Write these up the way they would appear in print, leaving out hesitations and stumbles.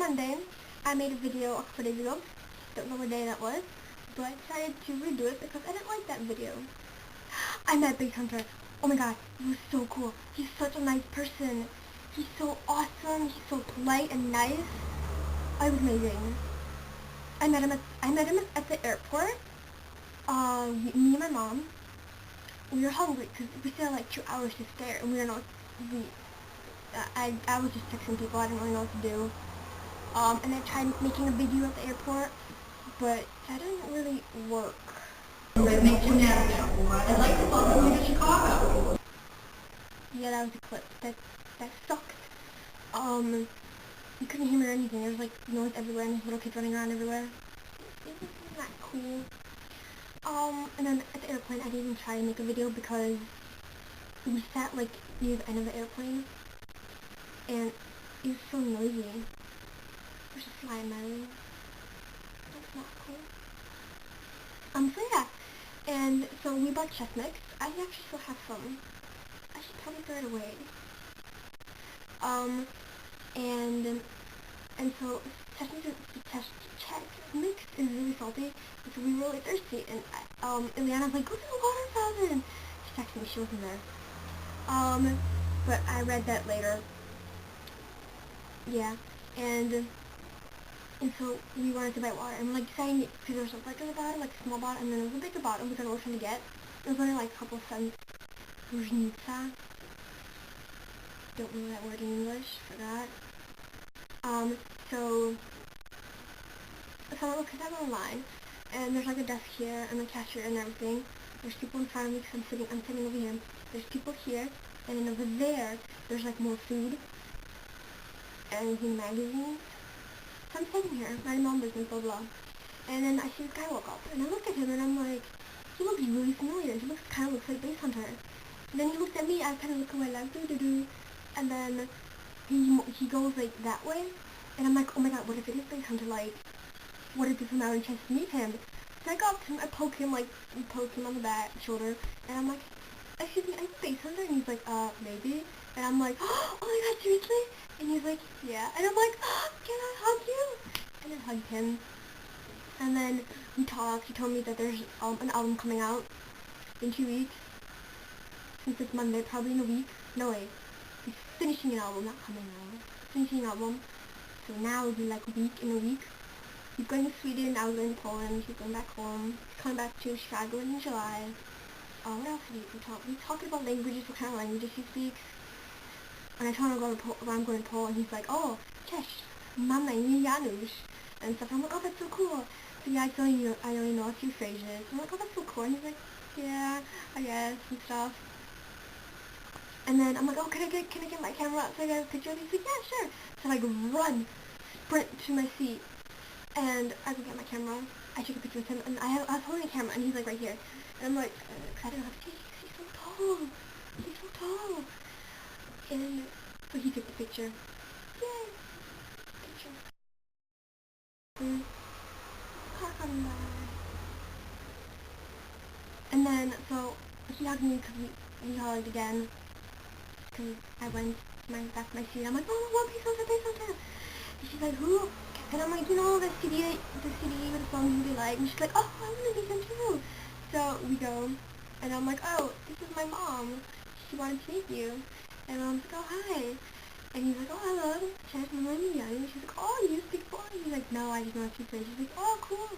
Monday. I made a video a couple days ago. Don't know what day that was, but I decided to redo it because I didn't like that video. I met Basshunter. Oh my god, he was so cool. He's such a nice person. He's so awesome. He's so polite and nice. It was amazing. I met him at the airport. Me and my mom. We were hungry because we still had like 2 hours to spare, and we were not. I was just texting people. I didn't really know what to do. And I tried making a video at the airport, but that didn't really work. I'd like to welcome you to Chicago. Yeah, that was a clip. That sucked. You couldn't hear me or anything. There was like noise everywhere and little kids running around everywhere. It wasn't that cool. And then at the airplane, I didn't even try to make a video because we sat like near the end of the airplane, and it was so noisy. There's a fly in my room. That's not cool. So yeah, and so we bought chest mix. I actually still have some. I should probably throw it away. And so chest mix is really salty, and so we were really thirsty, and Ileana's like, go to the water fountain. She texted me, she wasn't there. But I read that later. Yeah, and so we wanted to buy water, and like saying, because there was a regular bottle, like a small bottle, and then there was a bigger bottle we were trying to get. It was only like a couple cents. Różnica. Don't know that word in English, forgot. So I looked it up online, and there's like a desk here, and a cashier and everything. There's people in front of me because I'm sitting over here. There's people here, and then over there, there's like more food, and magazines. So I'm sitting here, minding my own business, blah blah. And then I see this guy walk up, and I look at him, and I'm like, he looks really familiar. He kind of looks like Basshunter. And then he looks at me, I kind of look away like doo-doo-doo. And then he goes like that way, and I'm like, oh my god, what if it is Basshunter? Like, what if this is my own chance to meet him? So I go up to him, I poke him on the back, shoulder, and I'm like, excuse me, are you Basshunter? And he's like, maybe. And I'm like, oh my god, seriously? And he's like, yeah. And I'm like, oh, can I hug you? And I hugged him. And then we talked. He told me that there's an album coming out in 2 weeks. Since it's Monday, probably in a week. No way. He's finishing an album, not coming out. Finishing an album. So now it'll be like a week, in a week. He's going to Sweden, I was going to Poland, he's going back home. He's coming back to Chicago in July. What else did we talk? We talked about languages, what kind of languages he speaks. And I told him I'm going to Poland, and he's like, oh, cześć, mam na imię Janusz. And stuff. I'm like, oh, that's so cool. So yeah, I only know a few phrases. I'm like, oh, that's so cool. And he's like, yeah, I guess, and stuff. And then I'm like, oh, can I get my camera out so I get a picture? And he's like, yeah, sure. So I like sprint to my seat, and I go get my camera. I took a picture with him, and I was holding a camera, and he's like right here. And I'm like, excited, he's so tall. He's so tall. And so he took the picture. Yay! Picture. Car coming by. And then, so, he hugged me because he hugged again. Because I went back to my seat. I'm like, oh, Basshunter. And she's like, who? And I'm like, you know, the CD with the songs you really like. And she's like, oh, I want to meet him too. So we go, and I'm like, oh, this is my mom. She wanted to meet you. And Mom's like, oh, hi. And he's like, oh, hello. She's like, my name is Young. And she's like, oh, you speak Polish? He's like, no, I just know a few phrases. She's like, oh, cool.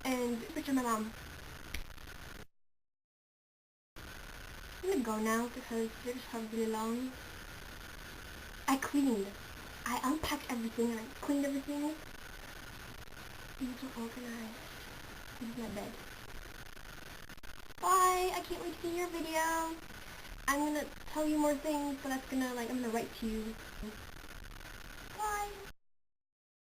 And picture my mom. I'm gonna go now because they're just probably really long. I unpacked everything and I cleaned everything. Things are organized. This is my bed. Bye! I can't wait to see your video. I'm gonna tell you more things, but I'm gonna write to you.